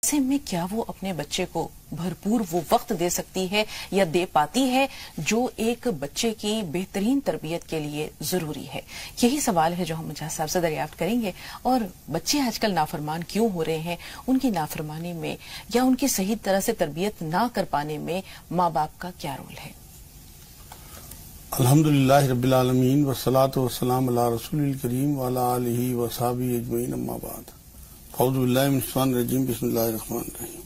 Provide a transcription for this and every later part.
ایسے میں کیا وہ اپنے بچے کو بھرپور وہ وقت دے سکتی ہے یا دے پاتی ہے جو ایک بچے کی بہترین تربیت کے لیے ضروری ہے؟ یہی سوال ہے جو ہم مجاہد صاحب سے دریافت کریں گے. اور بچے آج کل نافرمان کیوں ہو رہے ہیں، ان کی نافرمانی میں یا ان کی صحیح طرح سے تربیت نہ کر پانے میں ماں باپ کا کیا رول ہے؟ الحمدللہ رب العالمین والصلاة والسلام علی رسول الکریم وعلی آلہ وصحبہ اجمعین، اما بعد. اعوذ باللہ من الشیطان الرجیم، بسم اللہ الرحمن الرحیم.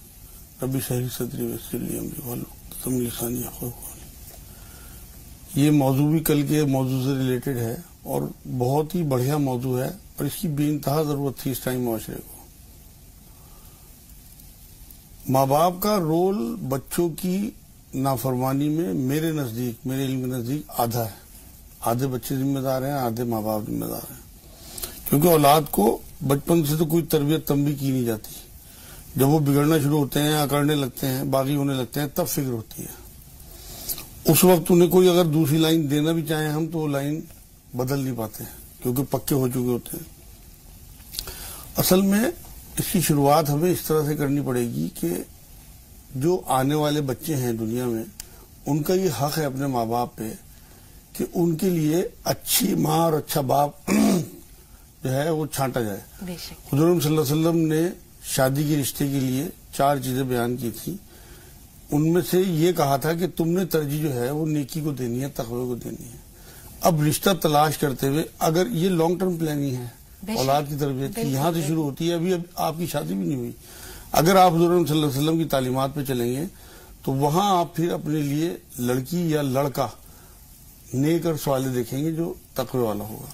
رب اشرح لی صدری ویسر لی امری واحلل عقدۃ من لسانی یفقہوا قولی. یہ موضوع بھی کل کے موضوع سے ریلیٹڈ ہے اور بہت ہی بڑھیا موضوع ہے اور اس کی بے انتہا ضرورت تھی اس ٹائم معاشرے کو. ماں باپ کا رول بچوں کی نافرمانی میں میرے علم کے نزدیک آدھا ہے. آدھے بچے ذمہ دار ہیں، آدھے ماں باپ ذمہ دار ہیں. کیونکہ اولاد کو بچپن سے تو کوئی تربیت تنبیہ کی نہیں جاتی. جب وہ بگڑنا شروع ہوتے ہیں، اکڑنے لگتے ہیں، باغی ہونے لگتے ہیں، تب فکر ہوتی ہے. اس وقت انہیں کوئی اگر دوسری لائن دینا بھی چاہیں ہم تو وہ لائن بدل نہیں پاتے کیونکہ پکے ہو چکے ہوتے ہیں. اصل میں اس کی شروعات ہمیں اس طرح سے کرنی پڑے گی کہ جو آنے والے بچے ہیں دنیا میں، ان کا یہ حق ہے اپنے ماں باپ پہ کہ ان کے لیے اچھی ماں اور اچھا باپ جو ہے وہ چھانٹا جائے. حضور صلی اللہ علیہ وسلم نے شادی کے رشتے کے لیے 4 چیزیں بیان کی تھی. ان میں سے یہ کہا تھا کہ تم نے ترجیح جو ہے وہ نیکی کو دینی ہے، تقوی کو دینی ہے. اب رشتہ تلاش کرتے ہوئے اگر یہ لانگ ٹرم پلاننگ ہے اولاد کی تربیت کی، یہاں سے شروع ہوتی ہے. ابھی آپ کی شادی بھی نہیں ہوئی. اگر آپ حضور صلی اللہ علیہ وسلم کی تعلیمات پہ چلیں گے تو وہاں آپ پھر اپنے لیے لڑکی یا لڑکا نیک اور صالح دیکھیں گے جو تقوی والا ہوگا.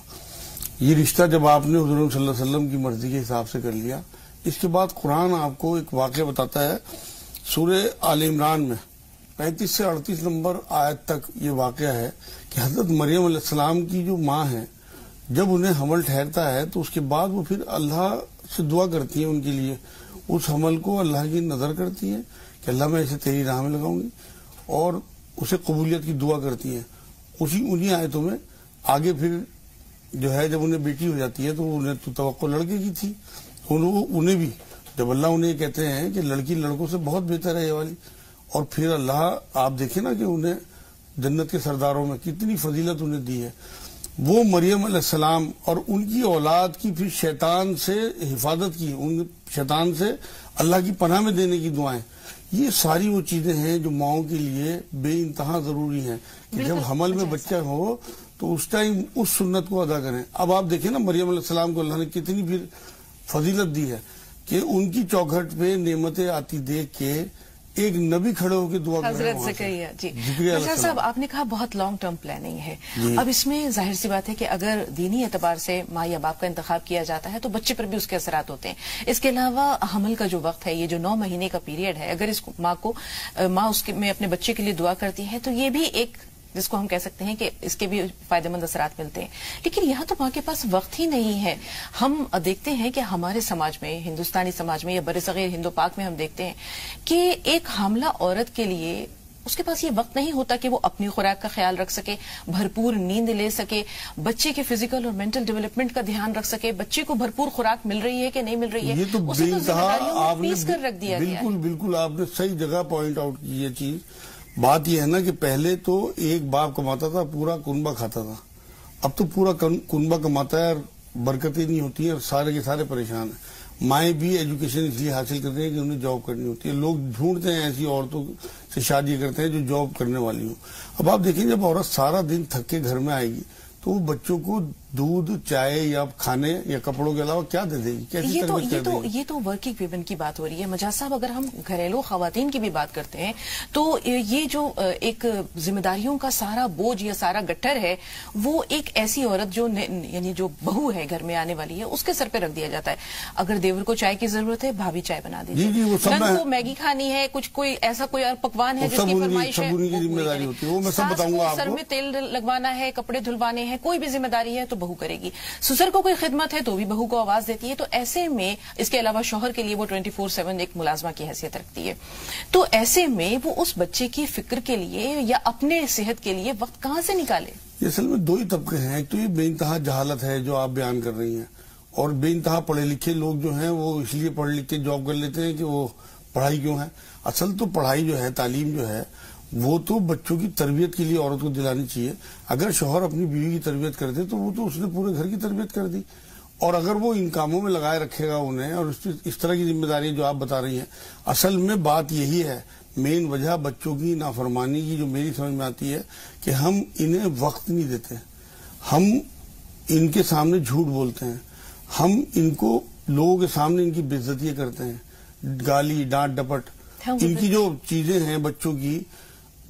یہ رشتہ جب آپ نے حضور صلی اللہ علیہ وسلم کی مرضی کے حساب سے کر لیا، اس کے بعد قرآن آپ کو ایک واقعہ بتاتا ہے. سورہ آل عمران میں 35 سے 38 نمبر آیت تک یہ واقعہ ہے کہ حضرت مریم علیہ السلام کی جو ماں ہیں، جب انہیں حمل ٹھہرتا ہے تو اس کے بعد وہ پھر اللہ سے دعا کرتی ہیں ان کے لیے. اس حمل کو اللہ کی نظر کرتی ہیں کہ اللہ میں اسے تیری راہ میں لگاؤں گی اور اسے قبولیت کی دعا کرتی ہیں. انہی آیتوں میں آگے پھر جو ہے جب انہیں بیٹی ہو جاتی ہے تو انہیں تو توقع لڑکے کی تھی. انہیں بھی جب اللہ انہیں کہتے ہیں کہ لڑکی لڑکوں سے بہت بہتر ہے یہ والی، اور پھر اللہ آپ دیکھیں نا کہ انہیں جنت کے سرداروں میں کتنی فضیلت انہیں دی ہے. وہ مریم علیہ السلام اور ان کی اولاد کی پھر شیطان سے حفاظت کی، ان شیطان سے اللہ کی پناہ میں دینے کی دعائیں، یہ ساری وہ چیزیں ہیں جو ماؤں کے لیے بے انتہا ضروری ہیں کہ جب حمل میں بچہ ہو تو اس ٹائم اس سنت کو ادا کریں. اب آپ دیکھیں نا مریم علیہ السلام کو اللہ نے کتنی پھر فضیلت دی ہے کہ ان کی چوکھٹ پہ نعمتیں آتی دیکھ کے ایک نبی کھڑے ہو کے دعا کر رہے ہیں. حضرت زکریا جی مجاہد صاحب، آپ نے کہا بہت لانگ ٹرم پلاننگ ہے. اب اس میں ظاہر سی بات ہے کہ اگر دینی اعتبار سے ماں یا باپ کا انتخاب کیا جاتا ہے تو بچے پر بھی اس کے اثرات ہوتے ہیں. اس کے علاوہ حمل کا جو وقت ہے، یہ جو 9 مہینے کا پیریڈ ہے، اگر اس ماں اس میں اپنے بچے کے لیے دعا کرتی ہے تو یہ بھی ایک جس کو ہم کہہ سکتے ہیں کہ اس کے بھی فائدہ مند اثرات ملتے ہیں. لیکن یہاں تو ماں کے پاس وقت ہی نہیں ہے. ہم دیکھتے ہیں کہ ہمارے سماج میں، ہندوستانی سماج میں یا برصغیر ہند و پاک میں ہم دیکھتے ہیں کہ ایک حاملہ عورت کے لیے اس کے پاس یہ وقت نہیں ہوتا کہ وہ اپنی خوراک کا خیال رکھ سکے، بھرپور نیند لے سکے، بچے کے فزیکل اور مینٹل ڈیولپمنٹ کا دھیان رکھ سکے، بچے کو بھرپور خوراک مل رہی ہے کہ نہیں مل رہی ہے. یہ تو اسے تو ذمہ داریوں میں پیس کر رکھ دیا گیا ہے. بالکل آپ نے صحیح جگہ پوائنٹ آؤٹ کی یہ چیز. بات یہ ہے نا کہ پہلے تو ایک باپ کماتا تھا، پورا کنبہ کھاتا تھا. اب تو پورا کنبہ کماتا ہے اور برکتیں نہیں ہوتی ہیں اور سارے کے سارے پریشان ہیں. مائیں بھی ایجوکیشن اس لیے حاصل کرتے ہیں کہ انہیں جاب کرنی ہوتی ہے. لوگ ڈھونڈتے ہیں ایسی عورتوں سے شادی کرتے ہیں جو جاب کرنے والی ہوں. اب آپ دیکھیں جب عورت سارا دن تھک کے گھر میں آئے گی تو وہ بچوں کو دودھ، چائے یا کھانے یا کپڑوں کے علاوہ کیا دے دے گی؟ کیسی تربیت کر دے گی؟ یہ تو ورکنگ ویمن کی بات ہو رہی ہے. مجاہد صاحب، اگر ہم گھریلو خواتین کی بھی بات کرتے ہیں تو یہ جو ایک ذمہ داریوں کا سارا بوجھ یا سارا گٹھر ہے وہ ایک ایسی عورت جو یعنی جو بہو ہے گھر میں آنے والی ہے اس کے سر پہ رکھ دیا جاتا ہے. اگر دیور کو چائے کی ضرورت ہے، بھابھی چائے بنا دیجیے. نند کو میگی کھانی ہے، کوئی ایسا کوئی اور پکوان ہے جس کی فرمائش ہے، سر میں تیل لگوانا ہے، کپڑے دھلوانے ہیں، کوئی بھی ذمہ داری ہے تو بہو کرے گی. سسر کو کوئی خدمت ہے تو بھی بہو کو آواز دیتی ہے. تو ایسے میں اس کے علاوہ شوہر کے لیے وہ 24/7 ایک ملازمہ کی حیثیت رکھتی ہے. تو ایسے میں وہ اس بچے کی فکر کے لیے یا اپنے صحت کے لیے وقت کہاں سے نکالے؟ یہ اصل میں 2 ہی طبقے ہیں. ایک تو یہ بے انتہا جہالت ہے جو آپ بیان کر رہی ہیں، اور بے انتہا پڑھے لکھے لوگ جو ہیں وہ اس لیے پڑھ لکھ کے جاب کر لیتے ہیں کہ وہ پڑھائی کیوں ہے. اصل تو پڑھائی جو ہے، تعلیم جو ہے، وہ تو بچوں کی تربیت کے لیے عورت کو دلانی چاہیے. اگر شوہر اپنی بیوی کی تربیت کر دے تو وہ تو اس نے پورے گھر کی تربیت کر دی. اور اگر وہ ان کاموں میں لگائے رکھے گا انہیں، اور اس طرح کی ذمہ داری جو آپ بتا رہی ہیں، اصل میں بات یہی ہے. مین وجہ بچوں کی نافرمانی کی جو میری سمجھ میں آتی ہے کہ ہم انہیں وقت نہیں دیتے، ہم ان کے سامنے جھوٹ بولتے ہیں، ہم ان کو لوگوں کے سامنے ان کی بے عزتی کرتے ہیں، گالی ڈانٹ ڈپٹ. ان کی جو چیزیں ہیں بچوں کی،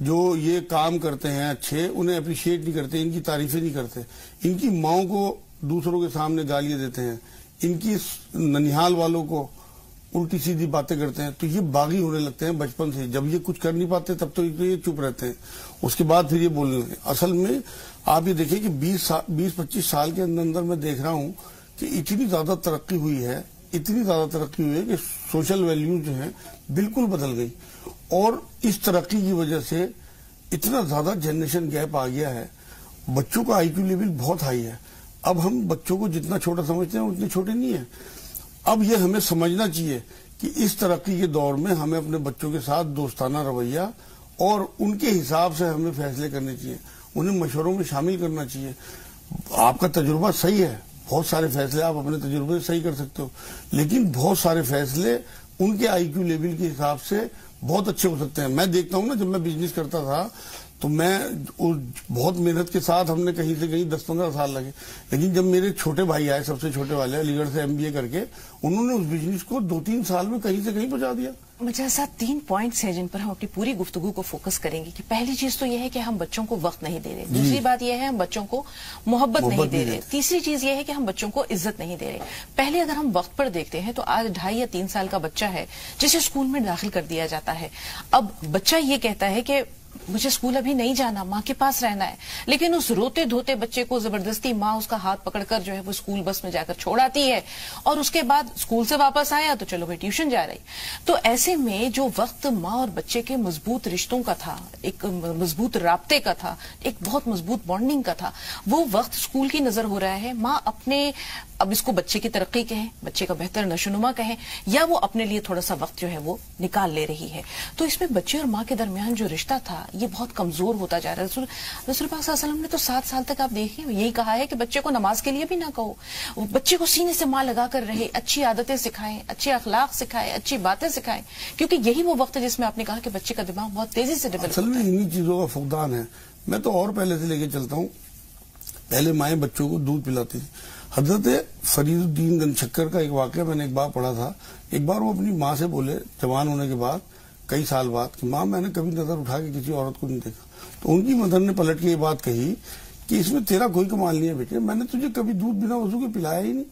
جو یہ کام کرتے ہیں اچھے، انہیں اپریشیٹ نہیں کرتے، ان کی تعریفیں نہیں کرتے. ان کی ماؤں کو دوسروں کے سامنے گالیاں دیتے ہیں، ان کی ننیحال والوں کو الٹی سیدھی باتیں کرتے ہیں. تو یہ باغی ہونے لگتے ہیں بچپن سے. جب یہ کچھ کر نہیں پاتے تب تو یہ چپ رہتے ہیں، اس کے بعد پھر یہ بولنے لگے. اصل میں آپ یہ دیکھیں کہ 20-25 سال کے اندر میں دیکھ رہا ہوں کہ اتنی زیادہ ترقی ہوئی ہے کہ سوشل ویلیوز جو ہیں بالکل بدل گئی. اور اس ترقی کی وجہ سے اتنا زیادہ جنریشن گیپ آ گیا ہے. بچوں کا آئی کیو لیول بہت ہائی ہے. اب ہم بچوں کو جتنا چھوٹا سمجھتے ہیں اتنے چھوٹے نہیں ہیں. اب یہ ہمیں سمجھنا چاہیے کہ اس ترقی کے دور میں ہمیں اپنے بچوں کے ساتھ دوستانہ رویہ اور ان کے حساب سے ہمیں فیصلے کرنے چاہیے، انہیں مشوروں میں شامل کرنا چاہیے. آپ کا تجربہ صحیح ہے، بہت سارے فیصلے آپ اپنے تجربے سے صحیح کر سکتے ہو، لیکن بہت سارے فیصلے ان کے آئی کیو لیول کے حساب سے بہت اچھے ہو سکتے ہیں. میں دیکھتا ہوں نا، جب میں بزنس کرتا تھا تو میں بہت محنت کے ساتھ ہم نے کہیں سے کہیں 10-15 سال لگے. لیکن جب میرے چھوٹے بھائی آئے، سب سے چھوٹے والے علی گڑھ سے MBA کر کے، انہوں نے اس بزنس کو 2-3 سال میں کہیں سے کہیں پہنچا دیا. مجاز صاحب 3 پوائنٹس ہیں جن پر ہم اپنی پوری گفتگو کو فوکس کریں گے. کہ پہلی چیز تو یہ ہے کہ ہم بچوں کو وقت نہیں دے رہے، دوسری بات یہ ہے ہم بچوں کو محبت نہیں دے رہے، تیسری چیز یہ ہے کہ ہم بچوں کو عزت نہیں دے رہے. پہلے اگر ہم وقت پر دیکھتے ہیں تو آج 2.5 یا 3 سال کا بچہ ہے جسے اسکول میں داخل کر دیا جاتا ہے. اب بچہ یہ کہتا ہے کہ مجھے اسکول ابھی نہیں جانا، ماں کے پاس رہنا ہے. لیکن اس روتے دھوتے بچے کو زبردستی ماں اس کا ہاتھ پکڑ کر جو ہے وہ اسکول بس میں جا کر چھوڑ آتی ہے، اور اس کے بعد اسکول سے واپس آیا تو چلو بھائی ٹیوشن جا رہی. تو ایسے میں جو وقت ماں اور بچے کے مضبوط رشتوں کا تھا، ایک مضبوط رابطے کا تھا، ایک بہت مضبوط بانڈنگ کا تھا، وہ وقت اسکول کی نظر ہو رہا ہے. ماں اپنے، اب اس کو بچے کی ترقی کہیں، بچے کا بہتر نشوونما کہیں، یا وہ اپنے لیے تھوڑا سا وقت جو ہے وہ نکال لے رہی ہے. تو اس میں بچے اور ماں کے درمیان جو رشتہ تھا یہ بہت کمزور ہوتا جا رہا ہے. رسول پاک صلی اللہ علیہ وسلم نے تو 7 سال تک آپ دیکھیں یہی کہا ہے کہ بچے کو نماز کے لیے بھی نہ کہو، بچے کو سینے سے ماں لگا کر رہے، اچھی عادتیں سکھائیں، اچھے اخلاق سکھائیں، اچھی باتیں سکھائیں، کیونکہ یہی وہ وقت ہے جس میں آپ نے کہا کہ بچے کا دماغ بہت تیزی سے ڈیولپ ہوتا ہے. اصل میں انہی چیزوں کا فقدان ہے. میں تو اور پہلے سے لے کے چلتا ہوں. پہلے مائیں بچوں کو دودھ پلاتی تھی. حضرت فرید الدین گن شکر کا ایک واقعہ میں نے ایک بار پڑھا تھا. ایک بار وہ اپنی ماں سے بولے جوان ہونے کے بعد، کئی سال بعد، کہ ماں میں نے کبھی نظر اٹھا کے کسی عورت کو نہیں دیکھا. تو ان کی مدر نے پلٹ کے یہ بات کہی کہ اس میں تیرا کوئی کمال نہیں ہے بیٹے، میں نے تجھے کبھی دودھ بنا وضو کے پلایا ہی نہیں.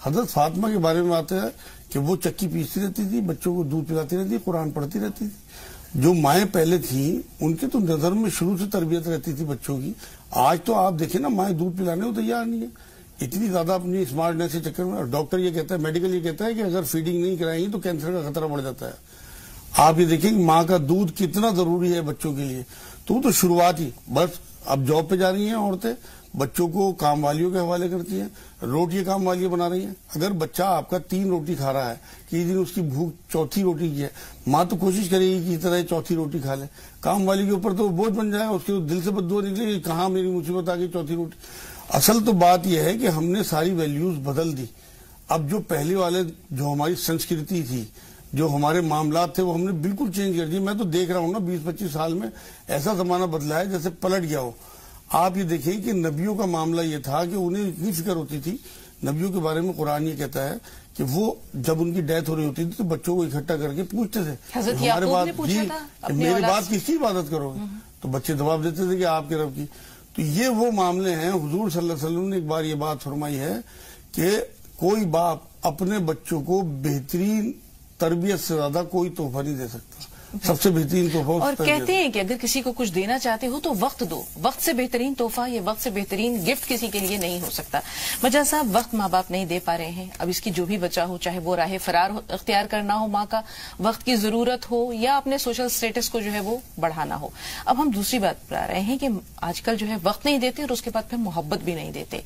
حضرت فاطمہ کے بارے میں آتا ہے کہ وہ چکی پیستی رہتی تھی، بچوں کو دودھ پلاتی رہتی، قرآن پڑھتی رہتی تھی. جو مائیں پہلے تھیں ان کی تو نظر میں شروع سے تربیت رہتی تھی بچوں کی. آج تو آپ دیکھیں نا، مائیں دودھ پلانے کو تیار نہیں ہے، اتنی زیادہ اپنی اسمارٹنیس کے چکر میں. اور ڈاکٹر یہ کہتا ہے، میڈیکل یہ کہتا ہے کہ اگر فیڈنگ نہیں کرائیں گی تو کینسر کا خطرہ بڑھ جاتا ہے. آپ یہ دیکھیں کہ ماں کا دودھ کتنا ضروری ہے بچوں کے لیے. تو شروعات ہی بس. اب جاب پہ جا رہی ہیں عورتیں، بچوں کو کام والیوں کے حوالے کرتی ہیں، روٹی کام والیاں بنا رہی ہیں. اگر بچہ آپ کا 3 روٹی کھا رہا ہے، کہ دن اس کی بھوک 4تھی روٹی کی ہے، ماں تو کوشش کرے گی کہ اس طرح 4تھی روٹی کھا لے. کام والی کے اوپر تو بوجھ بن جائے، اس کے دل سے بد دعا نکلے کہ کہاں میری مصیبت آ گئی 4تھی روٹی. اصل تو بات یہ ہے کہ ہم نے ساری ویلیوز بدل دی. اب جو پہلے والے، جو ہماری سنسکرتی تھی، جو ہمارے معاملات تھے، وہ ہم نے بالکل چینج کر دیے. میں تو دیکھ رہا ہوں نا 20-25 سال میں ایسا زمانہ بدلا ہے جیسے پلٹ گیا ہو. آپ یہ دیکھیں کہ نبیوں کا معاملہ یہ تھا کہ انہیں اتنی فکر ہوتی تھی. نبیوں کے بارے میں قرآن یہ کہتا ہے کہ وہ جب ان کی ڈیتھ ہو رہی ہوتی تھی تو بچوں کو اکٹھا کر کے پوچھتے تھے ہمارے بات جی میرے بات کس کی عبادت کرو گے، تو بچے جواب دیتے تھے کہ آپ کے رب کی. تو یہ وہ معاملے ہیں. حضور صلی اللہ علیہ وسلم نے ایک بار یہ بات فرمائی ہے کہ کوئی باپ اپنے بچوں کو بہترین تربیت سے زیادہ کوئی تحفہ نہیں دے سکتا. سب سے بہترین تحفہ. اور کہتے ہیں کہ اگر کسی کو کچھ دینا چاہتے ہو تو وقت دو. وقت سے بہترین تحفہ یا وقت سے بہترین گفٹ کسی کے لیے نہیں ہو سکتا. مجاز صاحب، وقت ماں باپ نہیں دے پا رہے ہیں. اب اس کی جو بھی بچہ ہو، چاہے وہ راہ فرار اختیار کرنا ہو ماں کا، وقت کی ضرورت ہو، یا اپنے سوشل سٹیٹس کو جو ہے وہ بڑھانا ہو. اب ہم دوسری بات پر آ رہے ہیں کہ آج کل جو ہے وقت نہیں دیتے اور اس کے بعد پھر محبت بھی نہیں دیتے.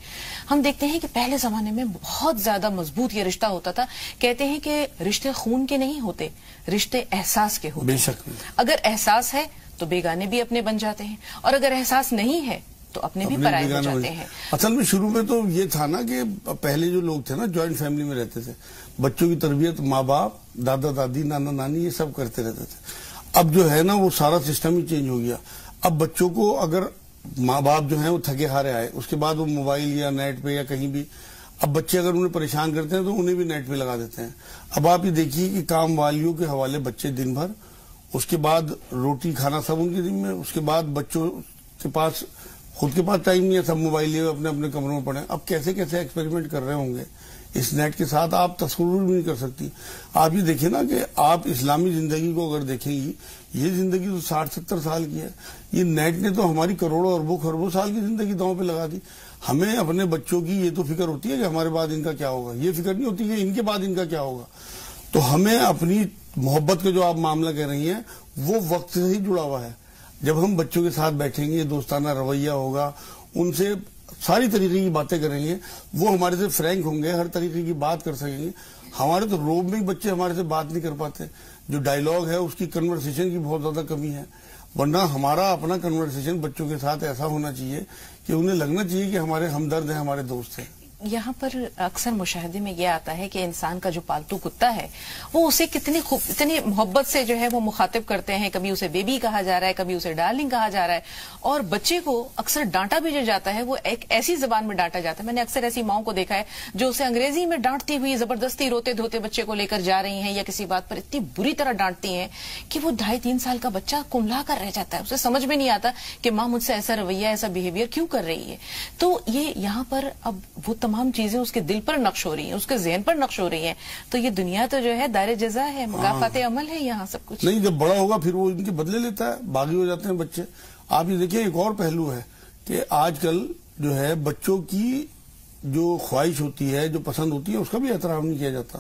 ہم دیکھتے ہیں کہ پہلے زمانے میں بہت زیادہ مضبوط یہ رشتہ ہوتا تھا. کہتے ہیں کہ رشتے خون کے نہیں ہوتے، رشتے احساس کے ہوتے. بے شک. اگر احساس ہے تو بیگانے بھی اپنے بن جاتے ہیں، اور اگر احساس نہیں ہے تو اپنے بھی پرائے ہو جاتے ہیں. اصل میں شروع میں تو یہ تھا نا کہ پہلے جو لوگ تھے نا جوائنٹ فیملی میں رہتے تھے، بچوں کی تربیت ماں باپ، دادا دادی، نانا نانی یہ سب کرتے رہتے تھے. اب جو ہے نا وہ سارا سسٹم ہی چینج ہو گیا. اب بچوں کو اگر ماں باپ جو ہیں وہ تھکے ہارے آئے، اس کے بعد وہ موبائل یا نیٹ پہ یا کہیں بھی، اب بچے اگر انہیں پریشان کرتے ہیں تو انہیں بھی نیٹ پہ لگا دیتے ہیں. اب آپ یہ دیکھیے کہ کام والیوں کے حوالے بچے دن بھر، اس کے بعد روٹی کھانا سب ان کے ذمہ میں، اس کے بعد بچوں کے پاس خود کے پاس ٹائم نہیں ہے، سب موبائل لیے اپنے اپنے کمروں میں پڑے. اب کیسے کیسے ایکسپیریمنٹ کر رہے ہوں گے اس نیٹ کے ساتھ، آپ تصور بھی نہیں کر سکتی. آپ یہ دیکھیں نا کہ آپ اسلامی زندگی کو اگر دیکھیں گی، یہ زندگی تو 60-70 سال کی ہے. یہ نیٹ نے تو ہماری کروڑوں اربوں خربوں سال کی زندگی داؤں پہ لگا دی. ہمیں اپنے بچوں کی یہ تو فکر ہوتی ہے کہ ہمارے بعد ان کا کیا ہوگا، یہ فکر نہیں ہوتی کہ ان کے بعد ان کا کیا ہوگا. تو ہمیں اپنی محبت کا جو آپ معاملہ کہہ رہی ہیں وہ وقت سے ہی جڑا ہوا ہے. جب ہم بچوں کے ساتھ بیٹھیں گے، دوستانہ رویہ ہوگا، ان سے ساری طریقے کی باتیں کریں گے، وہ ہمارے سے فرینک ہوں گے، ہر طریقے کی بات کر سکیں گے. ہمارے تو روم میں ہی بچے ہمارے سے بات نہیں کر پاتے. جو ڈائیلاگ ہے اس کی کنورسیشن کی بہت زیادہ کمی ہے. ورنہ ہمارا اپنا کنورسیشن بچوں کے ساتھ ایسا ہونا چاہیے کہ انہیں لگنا چاہیے کہ ہمارے ہمدرد ہیں، ہمارے دوست ہیں. یہاں پر اکثر مشاہدے میں یہ آتا ہے کہ انسان کا جو پالتو کتا ہے وہ اسے اتنی محبت سے جو ہے وہ مخاطب کرتے ہیں. کبھی اسے بیبی کہا جا رہا ہے، کبھی اسے ڈارلنگ کہا جا رہا ہے، اور بچے کو اکثر ڈانٹا بھی جو جاتا ہے وہ ایک ایسی زبان میں ڈانٹا جاتا ہے. میں نے اکثر ایسی ماؤں کو دیکھا ہے جو اسے انگریزی میں ڈانٹتی ہوئی زبردستی روتے دھوتے بچے کو لے کر جا رہی ہیں، یا کسی بات پر اتنی بری طرح ڈانٹتی ہیں کہ وہ 2.5-3 سال کا بچہ کملا کر رہ جاتا ہے. اسے سمجھ میں نہیں آتا کہ ماں مجھ سے ایسا رویہ، ایسا بہیویئر کیوں کر رہی ہے. تو یہ یہاں پر اب وہ تمام چیزیں اس کے دل پر نقش ہو رہی ہیں، اس کے ذہن پر نقش ہو رہی ہیں. تو یہ دنیا تو جو ہے دار جزا ہے، مکافات عمل ہے، یہاں سب کچھ نہیں. جب بڑا ہوگا پھر وہ ان کے بدلے لیتا ہے، باغی ہو جاتے ہیں بچے. آپ یہ دیکھیں ایک اور پہلو ہے کہ آج کل جو ہے بچوں کی جو خواہش ہوتی ہے، جو پسند ہوتی ہے، اس کا بھی احترام نہیں کیا جاتا.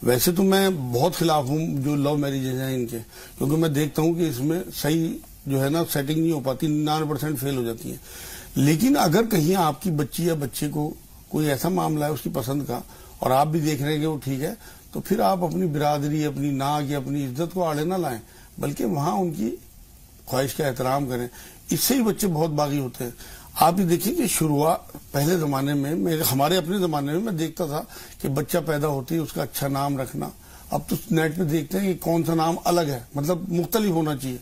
ویسے تو میں بہت خلاف ہوں جو لو میریجز ہیں ان کے، کیونکہ میں دیکھتا ہوں کہ اس میں صحیح جو ہے نا سیٹنگ نہیں ہو پاتی، 99% فیل ہو جاتی ہے. لیکن اگر کہیں آپ کی بچی یا بچے کو کوئی ایسا معاملہ ہے اس کی پسند کا اور آپ بھی دیکھ رہے ہیں کہ وہ ٹھیک ہے، تو پھر آپ اپنی برادری، اپنی ناک یا اپنی عزت کو آڑے نہ لائیں، بلکہ وہاں ان کی خواہش کا احترام کریں. اس سے ہی بچے بہت باغی ہوتے ہیں. آپ یہ دیکھیں کہ شروعات پہلے زمانے میں ہمارے اپنے زمانے میں دیکھتا تھا کہ بچہ پیدا ہوتی ہے اس کا اچھا نام رکھنا. اب تو نیٹ پہ دیکھتے ہیں کہ کون سا نام الگ ہے، مطلب مختلف ہونا چاہیے.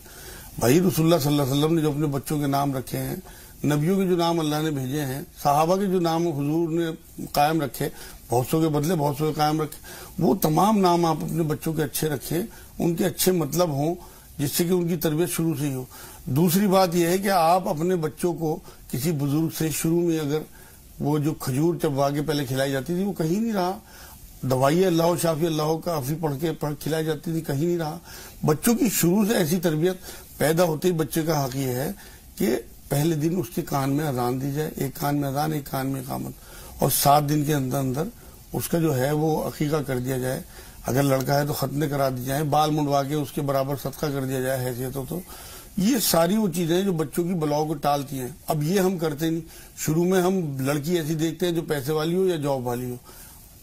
بھائی رسول اللہ صلی اللہ علیہ وسلم نے جو اپنے بچوں کے نام رکھے ہیں، نبیوں کے جو نام اللہ نے بھیجے ہیں، صحابہ کے جو نام حضور نے قائم رکھے، بہت سو کے بدلے بہت سو کے قائم رکھے، وہ تمام نام آپ اپنے بچوں کے اچھے رکھیں، ان کے اچھے مطلب ہوں، جس سے کہ ان کی تربیت شروع سے ہی ہو. دوسری بات یہ ہے کہ آپ اپنے بچوں کو کسی بزرگ سے شروع میں اگر وہ جو کھجور چبا کے پہلے کھلائی جاتی تھی وہ کہیں نہیں رہا، دوائی اللہ شافی اللہ کافی پڑھ کے کھلائی جاتی تھی، کہیں نہیں رہا. بچوں کی شروع سے ایسی تربیت پیدا ہوتی. بچے کا حق یہ ہے کہ پہلے دن اس کے کان میں اذان دی جائے، ایک کان میں اذان، ایک کان میں اقامت، اور 7 دن کے اندر اندر اس کا جو ہے وہ عقیقہ کر دیا جائے. اگر لڑکا ہے تو ختنے کرا دی جائیں، بال منڈوا کے اس کے برابر صدقہ کر دیا جائے حیثیت ہو تو. یہ ساری وہ چیزیں جو بچوں کی بلاؤ کو ٹالتی ہیں. اب یہ ہم کرتے نہیں. شروع میں ہم لڑکی ایسی دیکھتے ہیں جو پیسے والی ہو یا جاب والی ہو،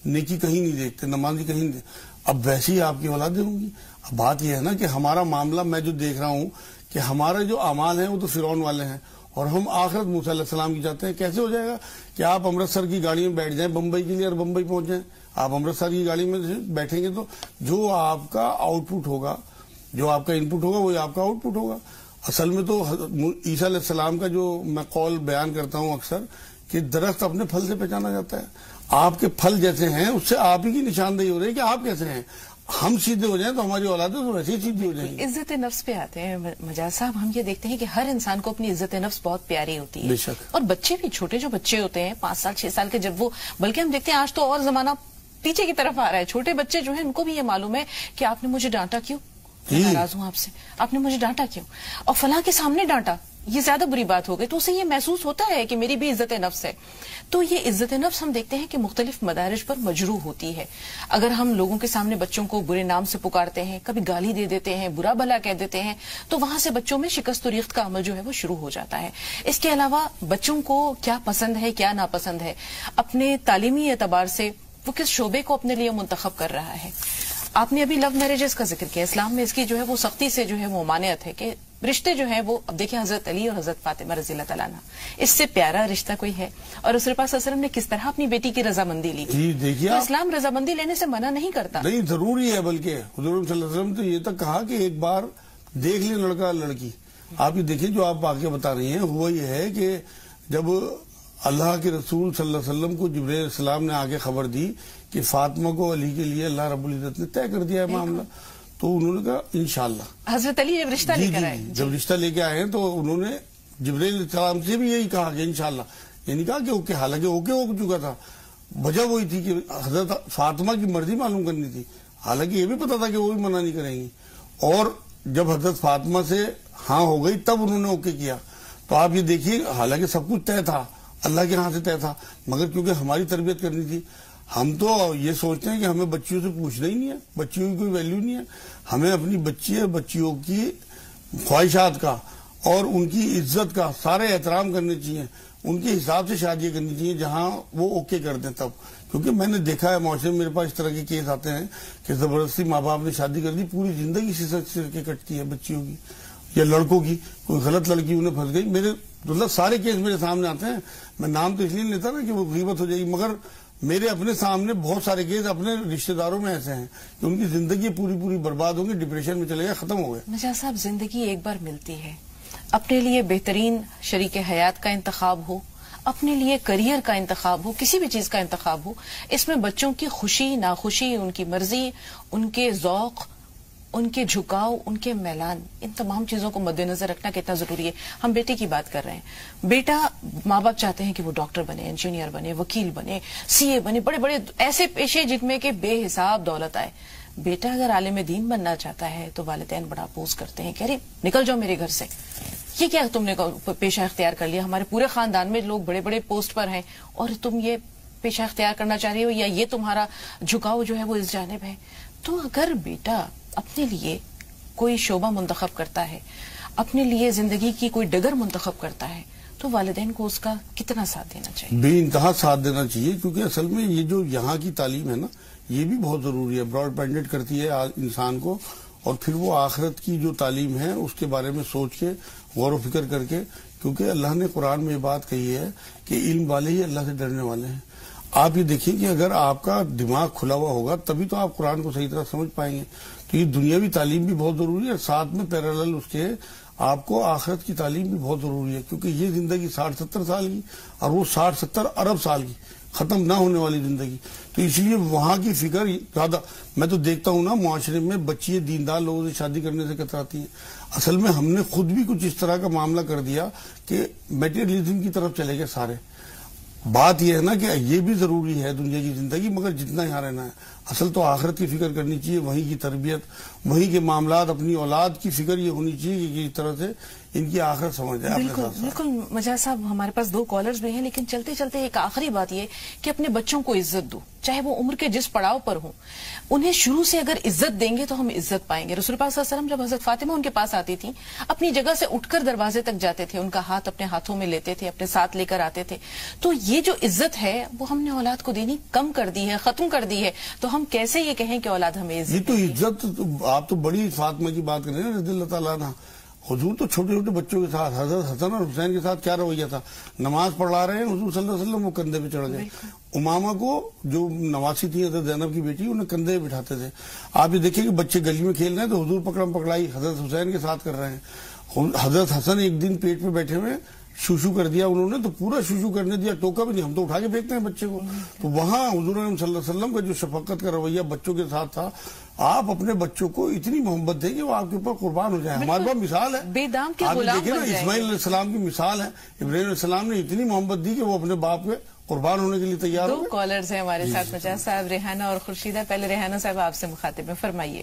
نیکی کہیں نہیں دیکھتے، نمازی کہیں نہیں دیکھتے. اب ویسے ہی آپ کی اولادیں ہوں گی. اب بات یہ ہے نا کہ ہمارا معاملہ میں جو دیکھ رہا ہوں کہ ہمارے جو اعمال ہیں وہ تو فرعون والے ہیں، اور ہم آخرت موسیٰ علیہ السلام کی چاہتے ہیں. کیسے ہو جائے گا کہ آپ امرتسر کی گاڑی میں بیٹھ جائیں بمبئی کے لیے اور بمبئی پہنچ جائیں؟ آپ امرتسر کی گاڑی میں بیٹھیں گے تو جو آپ کا آؤٹ پٹ ہوگا، جو آپ کا ان پٹ ہوگا، وہی آپ کا آؤٹ پٹ ہوگا. اصل میں تو عیسیٰ علیہ السلام کا جو میں قول بیان کرتا ہوں اکثر کہ درخت اپنے پھل سے پہچانا جاتا ہے. آپ کے پھل جیسے ہیں اس سے آپ ہی کی نشاندہی ہو رہی ہے کہ آپ کیسے ہیں. ہم سیدھے ہو جائیں تو ہماری اولادیں تو ویسے ہی سیدھی ہو جائیں گی. عزت نفس پہ آتے ہیں مجاز صاحب. ہم یہ دیکھتے ہیں کہ ہر انسان کو اپنی عزت نفس بہت پیاری ہوتی ہے. بے شک. اور بچے بھی، چھوٹے جو بچے ہوتے ہیں 5 سال 6 سال کے، جب وہ، بلکہ ہم دیکھتے ہیں آج تو اور زمانہ پیچھے کی طرف آ رہا ہے، چھوٹے بچے جو ہیں ان کو بھی یہ معلوم ہے کہ آپ نے مجھے ڈانٹا کیوں، میں ناراض ہوں آپ سے، آپ نے مجھے ڈانٹا کیوں، اور فلاں کے سامنے ڈانٹا، یہ زیادہ بری بات ہو گئی، تو اسے یہ محسوس ہوتا ہے کہ میری بھی عزت نفس ہے. تو یہ عزت نفس ہم دیکھتے ہیں کہ مختلف مدارج پر مجروح ہوتی ہے. اگر ہم لوگوں کے سامنے بچوں کو برے نام سے پکارتے ہیں، کبھی گالی دے دیتے ہیں، برا بھلا کہہ دیتے ہیں، تو وہاں سے بچوں میں شکست و ریخت کا عمل جو ہے وہ شروع ہو جاتا ہے. اس کے علاوہ بچوں کو کیا پسند ہے، کیا ناپسند ہے، اپنے تعلیمی اعتبار سے وہ کس شعبے کو اپنے لیے منتخب کر رہا ہے. آپ نے ابھی لو میرجز کا ذکر کیا، اسلام میں اس کی جو ہے وہ سختی سے جو ہے وہ ممانعت ہے کہ رشتے جو ہیں وہ، اب دیکھیں حضرت علی اور حضرت فاطمہ رضی اللہ تعالیٰ عنہ، اس سے پیارا رشتہ کوئی ہے؟ اور رسول پاک صلی اللہ علیہ وسلم نے کس طرح اپنی بیٹی کی رضامندی لی. جی دیکھیے، تو اسلام رضامندی لینے سے منع نہیں کرتا. نہیں، ضروری ہے، بلکہ حضور صلی اللہ علیہ وسلم تو یہ تک کہا کہ ایک بار دیکھ لیں لڑکا لڑکی. آپ یہ دیکھیں جو آپ واقعہ بتا رہی ہیں، ہوا یہ ہے کہ جب اللہ کے رسول صلی اللہ علیہ وسلم کو جبرائیل علیہ السلام نے آگے خبر دی کہ فاطمہ کو علی کے لیے اللہ رب العزت نے طے کر دیا ہے معاملہ، تو انہوں نے کہا انشاءاللہ. حضرت علی جب رشتہ لے کر آئے، جب رشتہ لے کے آئے ہیں تو انہوں نے جبرائیل علیہ السلام سے بھی یہی کہا کہ انشاءاللہ، یعنی کہا کہ اوکے، حالانکہ اوکے ہو چکا تھا. وجہ وہی تھی کہ حضرت فاطمہ کی مرضی معلوم کرنی تھی، حالانکہ یہ بھی پتا تھا کہ وہ بھی منع نہیں کریں گی. اور جب حضرت فاطمہ سے ہاں ہو گئی تب انہوں نے اوکے کیا. تو آپ یہ دیکھیے، حالانکہ سب کچھ طے تھا، اللہ کے ہاں سے طے تھا، مگر کیونکہ ہماری تربیت کرنی تھی، ہم تو یہ سوچتے ہیں کہ ہمیں بچیوں سے پوچھنا ہی نہیں ہے، بچیوں کی کوئی ویلیو نہیں ہے. ہمیں اپنی بچیوں کی خواہشات کا اور ان کی عزت کا سارے احترام کرنے چاہیے، ان کے حساب سے شادیاں کرنی چاہیے جہاں وہ اوکے کر دیں تب. کیونکہ میں نے دیکھا ہے معاشرے میں، میرے پاس اس طرح کے کیس آتے ہیں کہ زبردستی ماں باپ نے شادی کر دی، پوری زندگی سر کے کٹتی ہے بچیوں کی یا لڑکوں کی. کوئی غلط لڑکی انہیں پھنس گئی، میرے مطلب سارے کیس میرے سامنے آتے ہیں. میں نام تو اس لیے نہیں لیتا نا کہ وہ غیبت ہو جائے گی، مگر میرے اپنے سامنے بہت سارے کیس اپنے رشتہ داروں میں ایسے ہیں کہ ان کی زندگی پوری برباد ہوں گی، ڈپریشن میں چلے گئے، ختم ہو گئے. نجار صاحب، زندگی ایک بار ملتی ہے، اپنے لیے بہترین شریک حیات کا انتخاب ہو، اپنے لیے کریئر کا انتخاب ہو، کسی بھی چیز کا انتخاب ہو، اس میں بچوں کی خوشی ناخوشی، ان کی مرضی، ان کے ذوق، ان کے جھکاؤ، ان کے میلان، ان تمام چیزوں کو مد نظر رکھنا کتنا ضروری ہے. ہم بیٹے کی بات کر رہے ہیں، بیٹا، ماں باپ چاہتے ہیں کہ وہ ڈاکٹر بنے، انجینئر بنے، وکیل بنے، سی اے بنے، بڑے بڑے ایسے پیشے جن میں کہ بے حساب دولت آئے. بیٹا اگر عالم دین بننا چاہتا ہے تو والدین بڑا اپوز کرتے ہیں کہ ارے نکل جاؤ میرے گھر سے، یہ کیا تم نے پیشہ اختیار کر لیا، ہمارے پورے خاندان میں لوگ بڑے بڑے پوسٹ پر ہیں اور تم یہ پیشہ اختیار کرنا چاہ رہی ہو، یا یہ تمہارا جھکاؤ جو ہے وہ اس جانب ہے. تو اگر بیٹا اپنے لیے کوئی شعبہ منتخب کرتا ہے، اپنے لیے زندگی کی کوئی ڈگر منتخب کرتا ہے، تو والدین کو اس کا کتنا ساتھ دینا چاہیے؟ بے انتہا ساتھ دینا چاہیے، کیونکہ اصل میں یہ جو یہاں کی تعلیم ہے نا، یہ بھی بہت ضروری ہے، براڈ بینڈڈ کرتی ہے انسان کو، اور پھر وہ آخرت کی جو تعلیم ہے اس کے بارے میں سوچ کے، غور و فکر کر کے، کیونکہ اللہ نے قرآن میں یہ بات کہی ہے کہ علم والے ہی اللہ سے ڈرنے والے ہیں. آپ یہ دیکھیں کہ اگر آپ کا دماغ کھلا ہوا ہوگا تبھی تو آپ قرآن کو صحیح طرح سمجھ پائیں گے. تو یہ دنیاوی تعلیم بھی بہت ضروری ہے، ساتھ میں پیرالل اس کے آپ کو آخرت کی تعلیم بھی بہت ضروری ہے، کیونکہ یہ زندگی 60-70 سال کی، اور وہ 60-70 ارب سال کی ختم نہ ہونے والی زندگی. تو اس لیے وہاں کی فکر زیادہ، میں تو دیکھتا ہوں نا معاشرے میں بچیاں دیندار لوگوں سے شادی کرنے سے کتراتی ہیں. اصل میں ہم نے خود بھی کچھ اس طرح کا معاملہ کر دیا کہ میٹیریلزم کی طرف چلے گئے سارے. بات یہ ہے نا کہ یہ بھی ضروری ہے دنیا کی زندگی، مگر جتنا یہاں رہنا ہے، اصل تو آخرت کی فکر کرنی چاہیے، وہیں کی تربیت، وہیں کے معاملات، اپنی اولاد کی فکر یہ ہونی چاہیے کہ اس طرح سے ان کی آخرت سمجھ جائے. بالکل مجاز صاحب، ہمارے پاس 2 کالرز بھی ہیں، لیکن چلتے چلتے ایک آخری بات یہ کہ اپنے بچوں کو عزت دو، چاہے وہ عمر کے جس پڑاؤ پر ہوں، انہیں شروع سے اگر عزت دیں گے تو ہم عزت پائیں گے. رسول پاک صلی اللہ علیہ وسلم جب حضرت فاطمہ ان کے پاس آتی تھی، اپنی جگہ سے اٹھ کر دروازے تک جاتے تھے، ان کا ہاتھ اپنے ہاتھوں میں لیتے تھے، اپنے ساتھ لے کر آتے تھے. تو یہ جو عزت ہے وہ ہم نے اولاد کو دینی کم کر دی ہے، ختم کر دی ہے. تو ہم کیسے یہ کہیں کہ اولاد ہمیں عزت؟ یہ تو عزت، آپ تو بڑی فاطمہ کی بات کر رہے ہیں رضی اللہ تعالیٰ عنہ. حضور تو چھوٹے چھوٹے بچوں کے ساتھ، حضرت حسن اور حسین کے ساتھ کیا رویہ تھا، نماز پڑھا رہے ہیں حضور صلی اللہ علیہ وسلم، وہ کندھے پہ چڑھ گئے. امامہ کو جو نواسی تھی حضرت زینب کی بیٹی، انہیں کندھے پہ بٹھاتے تھے. آپ یہ دیکھیں کہ بچے گلی میں کھیل رہے ہیں تو حضور پکڑم پکڑائی حضرت حسین کے ساتھ کر رہے ہیں. حضرت حسن ایک دن پیٹ پہ بیٹھے ہوئے شوشو کر دیا انہوں نے، تو پورا شوشو کرنے دیا، ٹوکا بھی نہیں، ہم تو اٹھا کے پھینکتے ہیں بچے کو. تو وہاں حضور صلی اللہ علیہ وسلم کا جو شفقت کا رویہ بچوں کے ساتھ تھا، آپ اپنے بچوں کو اتنی محبت دیں کہ وہ آپ کے اوپر قربان ہو جائیں. ہمارے پاس مثال ہے، آپ دیکھیں نا، اسماعیل علیہ السلام کی مثال ہے، ابراہیم علیہ السلام نے اتنی محبت دی کہ وہ اپنے باپ کے قربان ہونے کے لیے تیار ہو. 2 کالرز ہیں ہمارے ساتھ، مجاز صاحب، ریحانہ اور خورشیدہ. پہلے ریحانہ صاحب آپ سے مخاطب ہیں، فرمائیے.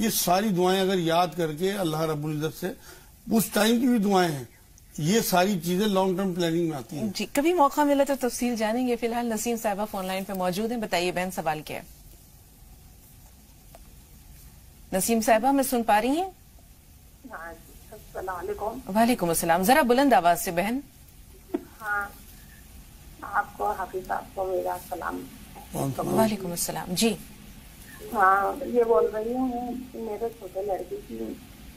یہ ساری دعائیں اگر یاد کر کے اللہ رب العزت سے اس ٹائم کی بھی دعائیں ہیں، یہ ساری چیزیں لانگ ٹرم پلاننگ میں آتی ہیں. جی کبھی موقع ملا تو تفصیل جانیں گے. فی الحال نسیم صاحبہ فون لائن پہ موجود ہیں. بتائیے بہن سوال کیا ہے؟ نسیم صاحبہ میں سن پا رہی ہیں؟ ہاں جی، السلام علیکم. وعلیکم السلام. ذرا بلند آواز سے بہن. ہاں آپ کو حافظ صاحب کو میرا سلام. وعلیکم السلام. جی ہاں یہ بول رہی ہوں میرے چھوٹے لڑکی کی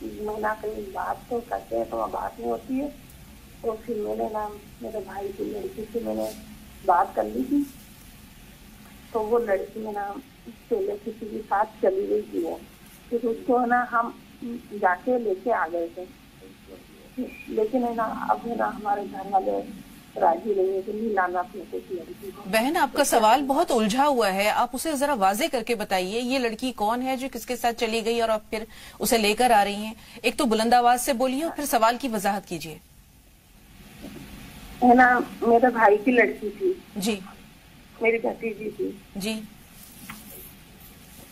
میں نہ کہیں بات تو کرتے ہیں تو بات نہیں ہوتی ہے، تو پھر میں نے نا میرے بھائی کی لڑکی سے میں نے بات کر لی تھی، تو وہ لڑکی میں نا پہلے کسی کے ساتھ چلی گئی تھی وہ، پھر اس کو نا ہم جا کے لے کے آ گئے تھے، لیکن ہے نا اب ہے نا ہمارے گھر والے راضی نہیں ہے کہ نہیں لانا اپنے کو لڑکی کو. بہن آپ کا سوال بہت الجھا ہوا ہے، آپ اسے ذرا واضح کر کے بتائیے یہ لڑکی کون ہے جو کس کے ساتھ چلی گئی اور آپ پھر اسے لے کر آ رہی ہیں. ایک تو بلند آواز سے بولیے اور پھر سوال کی وضاحت کیجیے. ہے نا میرے بھائی کی لڑکی تھی. جی میری بھتیجی تھی. جی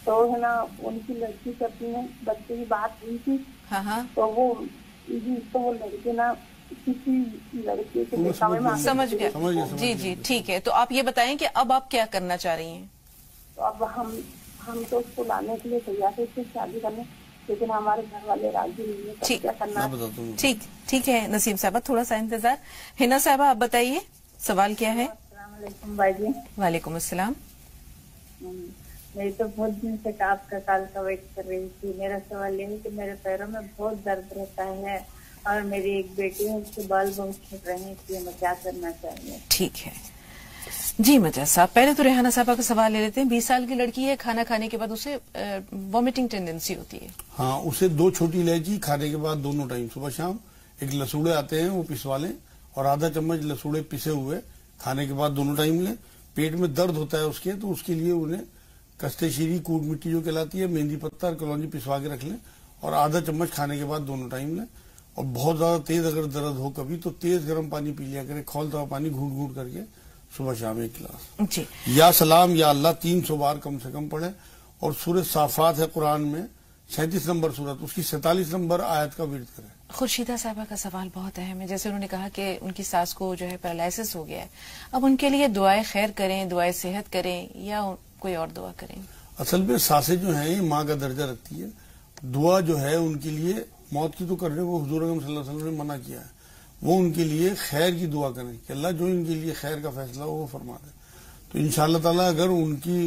تو ہے نا ان کی لڑکی سے اپنے بچے کی بات ہوئی تھی. ہاں ہاں تو وہ لڑکی نا کسی لڑکی کے دکھاوے میں سمجھ گیا. جی جی ٹھیک ہے. تو آپ یہ بتائیں کہ اب آپ کیا کرنا چاہ رہی ہیں؟ تو اب ہم تو اس کو لانے کے لیے تیار تھے، اس سے شادی کرنے، لیکن ہمارے گھر والے راضی نہیں ہے. ٹھیک کیا کرنا ہے؟ ٹھیک ہے نسیم صاحبہ تھوڑا سا انتظار. ہنا صاحبہ آپ بتائیے سوال کیا ہے؟ السلام علیکم بھائی جی. وعلیکم السلام. میں تو بہت دن سے آپ کا کال کا ویٹ کر رہی تھی. میرا سوال یہ ہے کہ میرے پیروں میں بہت درد رہتا ہے اور میری ایک بیٹی ہے، اس کے بال بہت چھوٹ رہے ہیں، اس لیے میں کیا کرنا چاہیے؟ ٹھیک ہے جی مجاز صاحب. پہلے تو ریحانہ صاحبہ کا سوال لے لیتے ہیں. 20 سال کی لڑکی ہے، کھانا کھانے کے بعد اسے وامٹنگ ٹینڈنسی ہوتی ہے. ہاں اسے 2 چھوٹی الائچی کھانے کے بعد دونوں ٹائم صبح شام، ایک لسوڑے آتے ہیں وہ پسوا لیں اور آدھا چمچ لسوڑے پسے ہوئے کھانے کے بعد دونوں ٹائم لیں. پیٹ میں درد ہوتا ہے اس کے تو اس کے لیے انہیں کستے شیری کوٹ مٹی جو کہلاتی ہے، مہندی پتہ اور کلونجی پسوا کے رکھ لیں اور آدھا چمچ کھانے کے بعد دونوں ٹائم لیں. اور بہت زیادہ تیز اگر درد ہو کبھی تو تیز گرم پانی پی لیا کریں، کھولتا ہوا پانی گھونٹ گھونٹ کر کے صبح شام 1 گلاس. جی یا سلام یا اللہ 300 بار کم سے کم پڑھیں. اور سورہ صافات ہے قرآن میں 37 نمبر سورت، اس کی 47 نمبر آیت کا ورد کریں. خورشیدہ صاحبہ کا سوال بہت اہم ہے. جیسے انہوں نے کہا کہ ان کی ساس کو جو ہے پیرالائسس ہو گیا ہے، اب ان کے لیے دعائیں خیر کریں، دعائیں صحت کریں یا کوئی اور دعا کریں؟ اصل میں ساسیں جو ہیں یہ ماں کا درجہ رکھتی ہے. دعا جو ہے ان کے لیے موت کی تو کرنے کو حضور اکرم صلی اللہ علیہ وسلم نے منع کیا ہے، وہ ان کے لیے خیر کی دعا کریں کہ اللہ جو ان کے لیے خیر کا فیصلہ ہو وہ فرما دے. تو انشاءاللہ تعالیٰ اگر ان کی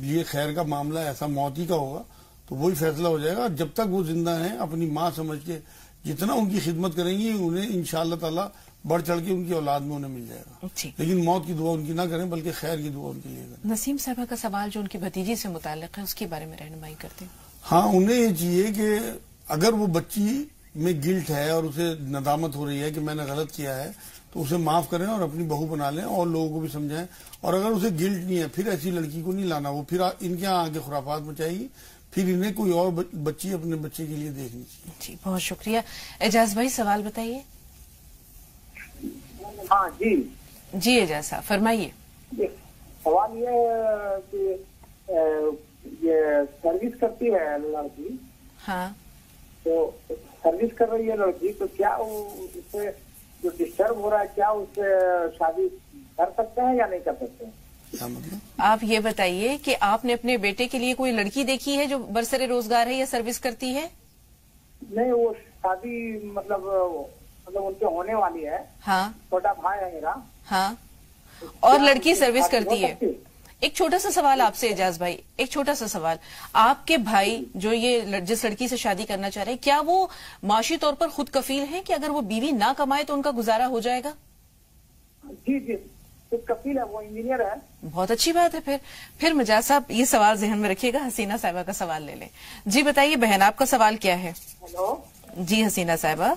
لیے خیر کا معاملہ ایسا موت ہی کا ہوگا تو وہی فیصلہ ہو جائے گا. جب تک وہ زندہ ہیں اپنی ماں سمجھ کے جتنا ان کی خدمت کریں گی انہیں انشاءاللہ تعالیٰ بڑھ چڑھ کے ان کی اولاد میں انہیں مل جائے گا. لیکن موت کی دعا ان کی نہ کریں بلکہ خیر کی دعا ان کے لیے کریں. نسیم صاحبہ کا سوال جو ان کی بھتیجی سے متعلق ہے اس کے بارے میں رہنمائی کرتے ہیں. ہاں انہیں یہ چاہیے کہ اگر وہ بچی میں گلٹ ہے اور اسے ندامت ہو رہی ہے کہ میں نے غلط کیا ہے تو اسے معاف کریں اور اپنی بہو بنا لیں اور لوگوں کو بھی سمجھائیں. اور اگر اسے گلٹ نہیں ہے پھر ایسی لڑکی کو نہیں لانا، وہ پھر ان کے یہاں آگے خرافات مچائے گی، پھر انہیں کوئی اور بچی اپنے بچے کے لیے دیکھنی چاہیے. جی بہت شکریہ. اعجاز بھائی سوال بتائیے. ہاں جی جی اعجاز صاحب فرمائیے. سوال یہ ہے کہ یہ سروس کرتی ہے لڑکی، ہاں تو سروس کر رہی ہے لڑکی، تو کیا اس سے جو ڈسٹرب ہو رہا ہے کیا اس سے شادی کر سکتے ہیں یا نہیں کر سکتے ہیں؟ کیا مطلب؟ آپ یہ بتائیے کہ آپ نے اپنے بیٹے کے لیے کوئی لڑکی دیکھی ہے جو برسر روزگار ہے یا سروس کرتی ہے؟ نہیں وہ شادی مطلب ان کے ہونے والی ہے. ہاں چھوٹا بھائی ہے میرا. ہاں اور لڑکی سروس کرتی ہے. ایک چھوٹا سا سوال آپ سے اعجاز بھائی، ایک چھوٹا سا سوال. آپ کے بھائی جو یہ جس لڑکی سے شادی کرنا چاہ رہے ہیں کیا وہ معاشی طور پر خود کفیل ہیں کہ اگر وہ بیوی نہ کمائے تو ان کا گزارا ہو جائے گا؟ جی جی خود کفیل ہے، وہ انجینئر ہے. بہت اچھی بات ہے. پھر مجاز صاحب یہ سوال ذہن میں رکھیے گا. حسینہ صاحبہ کا سوال لے لیں. جی بتائیے بہن آپ کا سوال کیا ہے؟ ہیلو جی حسینہ صاحبہ.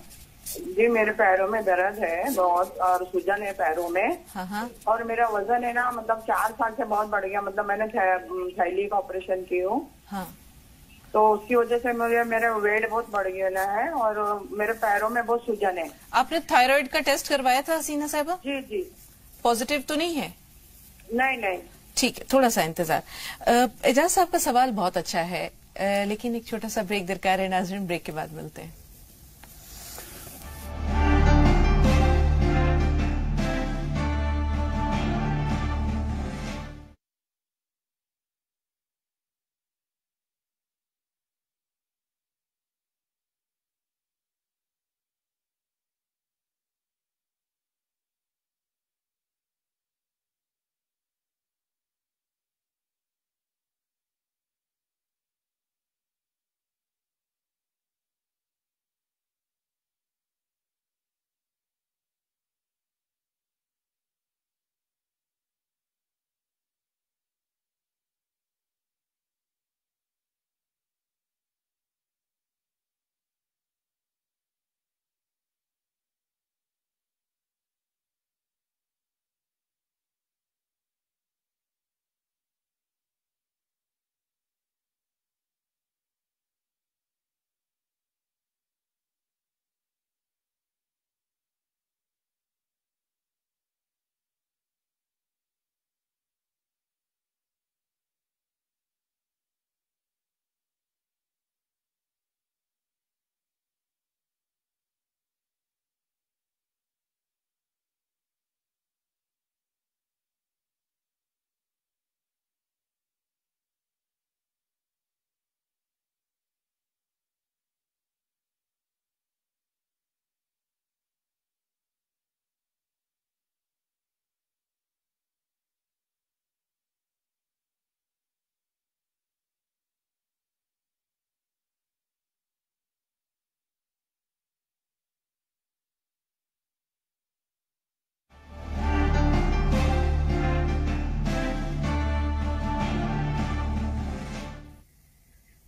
جی میرے پیروں میں درد ہے بہت اور سوجن ہے پیروں میں. ہاں اور میرا وزن ہے نا مطلب 4 سال سے بہت بڑھ گیا. مطلب میں نے تھیلی کا آپریشن کی ہوں ہاں تو اس کی وجہ سے میرا ویٹ بہت بڑھ گیا ہے اور میرے پیروں میں بہت سوجن ہے. آپ نے تھائرائیڈ کا ٹیسٹ کروایا تھا حسینہ صاحبہ؟ جی جی. پازیٹیو تو نہیں ہے؟ نہیں. ٹھیک ہے تھوڑا سا انتظار. اعجاز صاحب کا سوال بہت اچھا ہے. لیکن ایک چھوٹا سا بریک درکار ہے ناظرین، بریک کے بعد ملتے ہیں.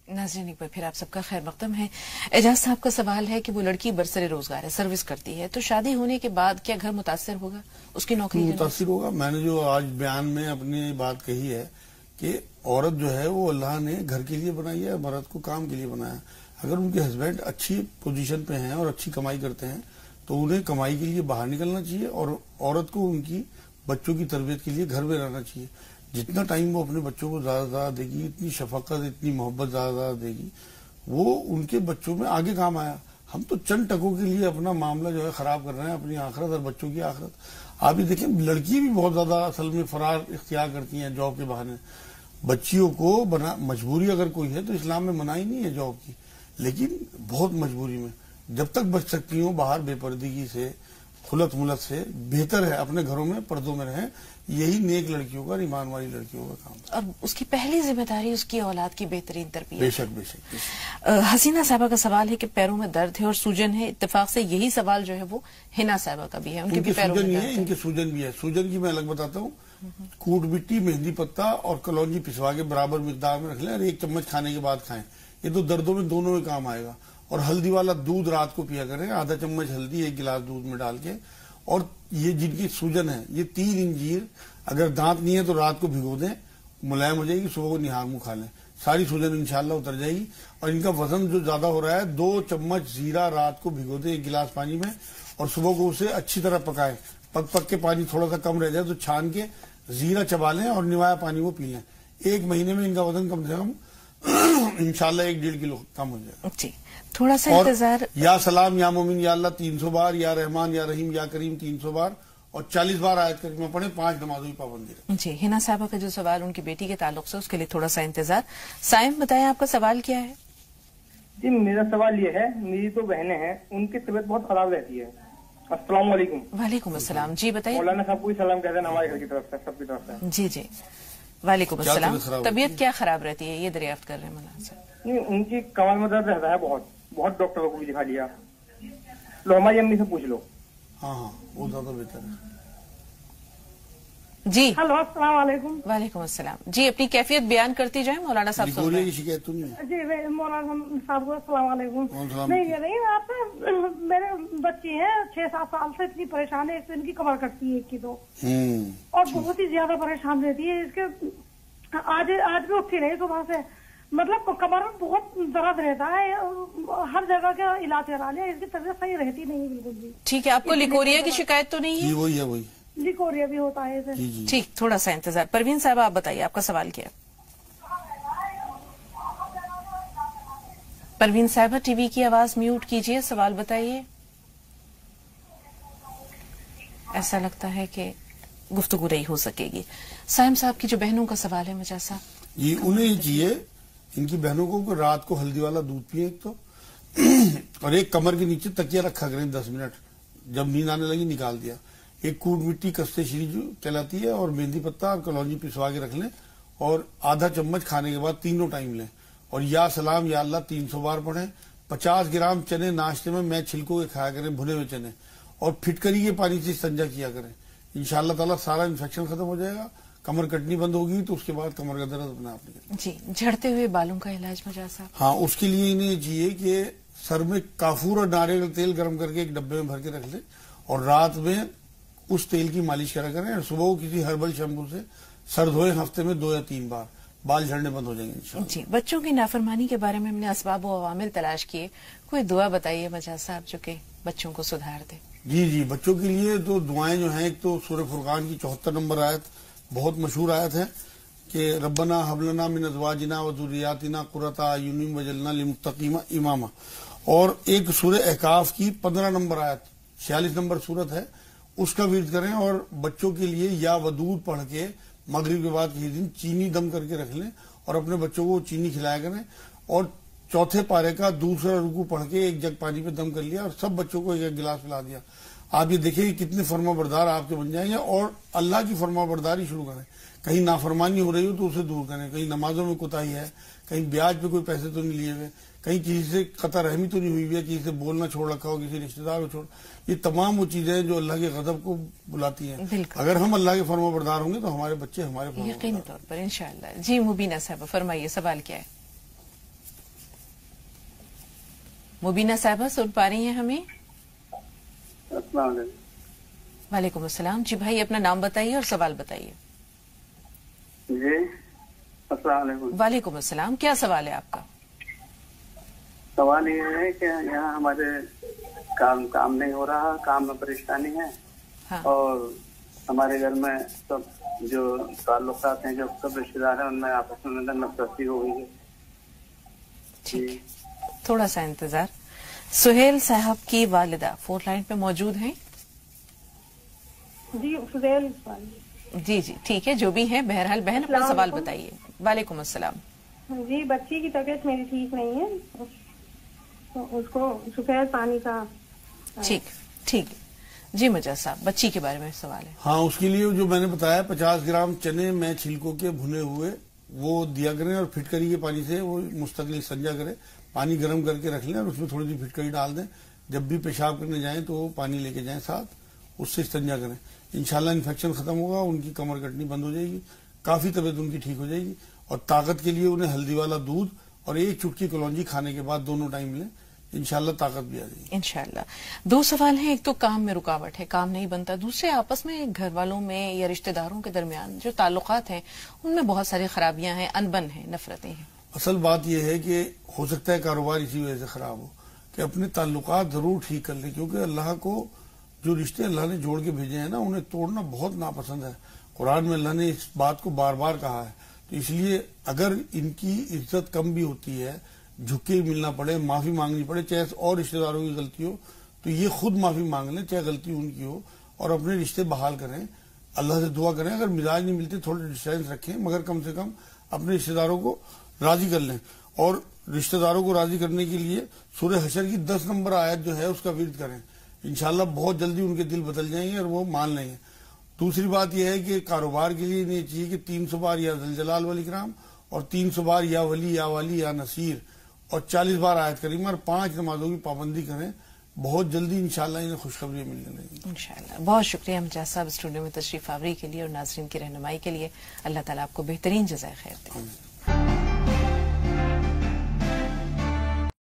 ناظرین ایک بار پھر آپ سب کا خیر مقدم ہے. اعجاز صاحب کا سوال ہے کہ وہ لڑکی برسر روزگار ہے، سروس کرتی ہے، تو شادی ہونے کے بعد کیا گھر متاثر ہوگا؟ اس کی نوکری متاثر ہوگا. میں نے جو آج بیان میں اپنی بات کہی ہے کہ عورت جو ہے وہ اللہ نے گھر کے لیے بنائی ہے، مرد کو کام کے لیے بنایا. اگر ان کے ہسبینڈ اچھی پوزیشن پہ ہیں اور اچھی کمائی کرتے ہیں تو انہیں کمائی کے لیے باہر نکلنا چاہیے اور عورت کو ان کی بچوں کی تربیت کے لیے گھر میں رہنا چاہیے. جتنا ٹائم وہ اپنے بچوں کو زیادہ زیادہ دے گی، اتنی شفقت، اتنی محبت زیادہ زیادہ دے گی، وہ ان کے بچوں میں آگے کام آیا. ہم تو چند ٹکوں کے لیے اپنا معاملہ جو ہے خراب کر رہے ہیں، اپنی آخرت اور بچوں کی آخرت. آپ یہ دیکھیں لڑکی بھی بہت زیادہ اصل میں فرار اختیار کرتی ہیں جاب کے بہانے. بچیوں کو مجبوری اگر کوئی ہے تو اسلام میں منع ہی نہیں ہے جاب کی، لیکن بہت مجبوری میں جب تک بچ سکتی ہوں باہر بے پردگی سے، خلط ملت سے بہتر ہے اپنے گھروں میں پردوں میں رہیں. یہی نیک لڑکیوں کا، ایمان والی لڑکیوں کا کام. اور اس کی پہلی ذمہ داری اس کی اولاد کی بہترین تربیت. بے شک بے شک. حسینہ صاحبہ کا سوال ہے کہ پیروں میں درد ہے اور سوجن ہے. اتفاق سے یہی سوال جو ہے وہ ہنا صاحبہ کا بھی ہے، ان کے بھی پیروں میں درد ہے. ان کے سوجن بھی ہے. سوجن کی میں الگ بتاتا ہوں. کوٹ مٹی، مہندی پتا اور کلونجی پسوا کے برابر مقدار میں رکھ لیں اور 1 چمچ کھانے کے بعد کھائیں. یہ تو دردوں میں دونوں میں کام آئے گا. اور ہلدی والا دودھ رات کو پیا کریں، آدھا چمچ ہلدی 1 گلاس دودھ میں ڈال کے. اور یہ جن کی سوجن ہے یہ 3 انجیر اگر دانت نہیں ہے تو رات کو بھگو دیں، ملائم ہو جائے گی، صبح کو نہار منہ کھا لیں، ساری سوجن انشاءاللہ اتر جائے گی. اور ان کا وزن جو زیادہ ہو رہا ہے 2 چمچ زیرہ رات کو بھگو دیں 1 گلاس پانی میں اور صبح کو اسے اچھی طرح پکائیں. پک کے پانی تھوڑا سا کم رہ جائے تو چھان کے زیرہ چبا لیں اور نوایا پانی وہ پی لیں. 1 مہینے میں ان کا وزن کم سے کم انشاءاللہ 1-1.5 کلو کم ہو جائے گا. جی تھوڑا سا انتظار. یا سلام یا مومن یا اللہ 300 بار، یا رحمان یا رحیم یا کریم 300 بار اور 40 بار آیت کریمہ پڑھیں. 5 نمازوں کی پابندی رکھیں. جی ہنا صاحبہ کا جو سوال ان کی بیٹی کے تعلق سے، اس کے لیے تھوڑا سا انتظار. سائم بتائیں آپ کا سوال کیا ہے؟ جی میرا سوال یہ ہے، میری 2 بہنیں ہیں، ان کی طبیعت بہت خراب رہتی ہے. السلام علیکم. وعلیکم السلام. جی بتائیے. مولانا صاحب کو سلام کہتے ہیں ہمارے گھر کی طرف سے، سب کی طرف سے. جی جی وعلیکم السلام. طبیعت کیا خراب رہتی ہے یہ دریافت کر رہے ہیں مولانا صاحب؟ نہیں ان کی کمر میں درد رہتا ہے بہت ڈاکٹروں کو بھی دکھا لیا. لو ہماری امی سے پوچھ لو. ہاں وہ زیادہ بہتر ہے. جی ہلو السلام علیکم. وعلیکم السلام. جی اپنی کیفیت بیان کرتی جائیں، مولانا صاحب سن رہے ہیں. شکایت تو نہیں ہے. جی مولانا صاحب کو السلام علیکم. نہیں نہیں آپ میرے بچی ہیں 6-7 سال سے اتنی پریشان ہے، ایک تو ان کی کمر کٹتی ہے، ایک کی تو اور بہت ہی زیادہ پریشان رہتی ہے. اس کے آج بھی اٹھی رہی صبح سے، مطلب کمر میں بہت درد رہتا ہے، ہر جگہ کا علاج کرا لیا، اس کی طبیعت صحیح رہتی نہیں بالکل بھی. ٹھیک ہے، آپ کو لیکوریا کی شکایت تو نہیں ہے؟ وہی لیکوریا بھی ہوتا ہے اسے. ٹھیک تھوڑا سا انتظار. پروین صاحب آپ بتائیے آپ کا سوال کیا ہے؟ پروین صاحبہ ٹی وی کی آواز میوٹ کیجئے، سوال بتائیے. ایسا لگتا ہے کہ گفتگو نہیں ہو سکے گی. سائم صاحب کی جو بہنوں کا سوال ہے مجاز صاحب، یہ انہیں یہ چاہیے ان کی بہنوں کو کہ رات کو ہلدی والا دودھ پیے ایک تو، اور ایک کمر کے نیچے تکیہ رکھا کریں 10 منٹ، جب نیند آنے لگی نکال دیا. ایک کوٹ مٹی کستے شری جو کہلاتی ہے اور مہندی پتہ اور کلونجی پسوا کے رکھ لیں، اور آدھا چمچ کھانے کے بعد تینوں ٹائم لیں، اور یا سلام یا اللہ 300 بار پڑھیں. 50 گرام چنے ناشتے میں چھلکوں کے کھایا کریں، بھنے ہوئے چنے، اور پھٹکری کے پانی سے استنجا کیا کریں. انشاءاللہ تعالیٰ سارا انفیکشن ختم ہو جائے گا، کمر کٹنی بند ہوگی تو اس کے بعد کمر کا درد اپنے آپ نکلے. جی جھڑتے ہوئے بالوں کا علاج مجاز صاحب؟ ہاں، اس کے لیے انہیں یہ چاہیے کہ سر میں کافور اور ناریل کا تیل گرم کر کے ایک ڈبے میں بھر کے رکھ لیں، اور رات میں اس تیل کی مالش کرا کریں، اور صبح کو کسی ہربل شیمپو سے سر دھوئیں، ہفتے میں 2 یا 3 بار، بال جھڑنے بند ہو جائیں گے انشاءاللہ. جی بچوں کی نافرمانی کے بارے میں ہم نے اسباب و عوامل تلاش کیے، کوئی دعا بتائیے مجاز صاحب جو کہ بچوں کو سدھار دے. جی بچوں کے لیے تو دعائیں جو ہیں، ایک تو سورہ فرقان کی 74 نمبر آیت بہت مشہور آیت ہے کہ ربنا هب لنا من ازواجنا وذریاتنا قرۃ اعین واجعلنا للمتقین اماما، اور ایک سورہ احقاف کی 15 نمبر آیت 46 نمبر سورت ہے، اس کا ورد کریں، اور بچوں کے لیے یا ودود پڑھ کے مغرب کے بعد کسی دن چینی دم کر کے رکھ لیں اور اپنے بچوں کو چینی کھلایا کریں، اور چوتھے پارے کا دوسرا رکوع پڑھ کے ایک جگ پانی پہ دم کر لیا اور سب بچوں کو ایک گلاس پلا دیا. آپ یہ دیکھیں کہ کتنے فرما بردار آپ کے بن جائیں گے، اور اللہ کی فرما برداری شروع کریں. کہیں نافرمانی ہو رہی ہو تو اسے دور کریں، کہیں نمازوں میں کوتاہی ہے، کہیں بیاج پہ کوئی پیسے تو نہیں لیے ہوئے، کہیں کسی سے قطع رحمی تو نہیں ہوئی ہوئی ہے، کسی سے بولنا چھوڑ رکھا ہو، کسی رشتے دار کو چھوڑ. یہ تمام وہ چیزیں ہیں جو اللہ کے غضب کو بلاتی ہیں. اگر ہم اللہ کے فرما بردار ہوں گے تو ہمارے بچے ہمارے فرما یقینی طور پر انشاءاللہ. جی مبینہ صاحبہ فرمائیے، سوال کیا ہے؟ مبینہ صاحبہ سن پا رہی ہیں ہمیں؟ السلام علیکم. وعلیکم السلام. جی بھائی اپنا نام بتائیے اور سوال بتائیے. جی السلام علیکم. وعلیکم السلام. کیا سوال ہے آپ کا؟ سوال یہ ہے کہ یہاں ہمارے کام نہیں ہو رہا، کام میں پریشانی ہے، ہاں. اور ہمارے گھر میں سب جو تعلقات ہیں، جو سب رشتے دار ہیں، ان میں آپس میں نفرتی ہو گئی ہے. ٹھیک ہے، تھوڑا سا انتظار. سہیل صاحب کی والدہ فون لائن پہ موجود ہیں. جی فضیل. جی ٹھیک ہے، جو بھی ہیں بہرحال بہن اپنا سوال بتائیے. وعلیکم السلام. جی بچی کی طبیعت میری ٹھیک نہیں ہے، اس کو سفید پانی کا. ٹھیک. جی مجاز صاحب بچی کے بارے میں سوال ہے. ہاں، اس کے لیے جو میں نے بتایا 50 گرام چنے میں چھلکوں کے بھنے ہوئے وہ دیا کریں، اور پھٹکری کے پانی سے وہ مستقل استنجا کرے. پانی گرم کر کے رکھ لیں اور اس میں تھوڑی سی پھٹکری ڈال دیں. جب بھی پیشاب کرنے جائیں تو وہ پانی لے کے جائیں ساتھ، اس سے استنجا کریں. انشاءاللہ انفیکشن ختم ہوگا، ان کی کمر کٹنی بند ہو جائے گی، کافی طبیعت ان کی ٹھیک ہو جائے گی. اور طاقت کے لیے انہیں ہلدی والا دودھ اور ایک چٹکی کلونجی کھانے کے بعد دونوں ٹائم لیں، انشاءاللہ طاقت بھی آ جائے گی. انشاءاللہ. 2 سوال ہیں. ایک تو کام میں رکاوٹ ہے، کام نہیں بنتا. دوسرے آپس میں گھر والوں میں یا رشتہ داروں کے درمیان جو تعلقات ہیں ان میں بہت ساری خرابیاں ہیں، انبن ہیں، نفرتیں ہیں. اصل بات یہ ہے کہ ہو سکتا ہے کاروبار اسی وجہ سے خراب ہو کہ اپنے تعلقات ضرور ٹھیک کر لیں، کیونکہ اللہ کو جو رشتے اللہ نے جوڑ کے بھیجے ہیں نا، انہیں توڑنا بہت ناپسند ہے. قرآن میں اللہ نے اس بات کو بار بار کہا ہے. تو اس لیے اگر ان کی عزت کم بھی ہوتی ہے، جھک کے ملنا پڑے، معافی مانگنی پڑے، چاہے اور رشتے داروں کی غلطی ہو تو یہ خود معافی مانگ لیں، چاہے غلطی ان کی ہو، اور اپنے رشتے بحال کریں. اللہ سے دعا کریں، اگر مزاج نہیں ملتے تھوڑے ڈسٹینس رکھیں، مگر کم سے کم اپنے رشتے داروں کو راضی کر لیں. اور رشتہ داروں کو راضی کرنے کے لیے سورہ حشر کی 10 نمبر آیت جو ہے اس کا ورد کریں. انشاءاللہ بہت جلدی ان کے دل بدل جائیں گے اور وہ مان لیں گے. دوسری بات یہ ہے کہ کاروبار کے لیے نہیں چاہیے کہ 300 بار یا ذوالجلال والاکرام اور 300 بار یا ولی یا والی یا نصیر اور 40 بار آیت کریمہ اور 5 نمازوں کی پابندی کریں. بہت جلدی انشاءاللہ انہیں خوشخبری ملنے لگے گی انشاءاللہ. بہت شکریہ مجاز صاحب اسٹوڈیو میں تشریف آوری کے لیے اور ناظرین کی رہنمائی کے لیے. اللہ تعالیٰ آپ کو بہترین جزائے خیر دے.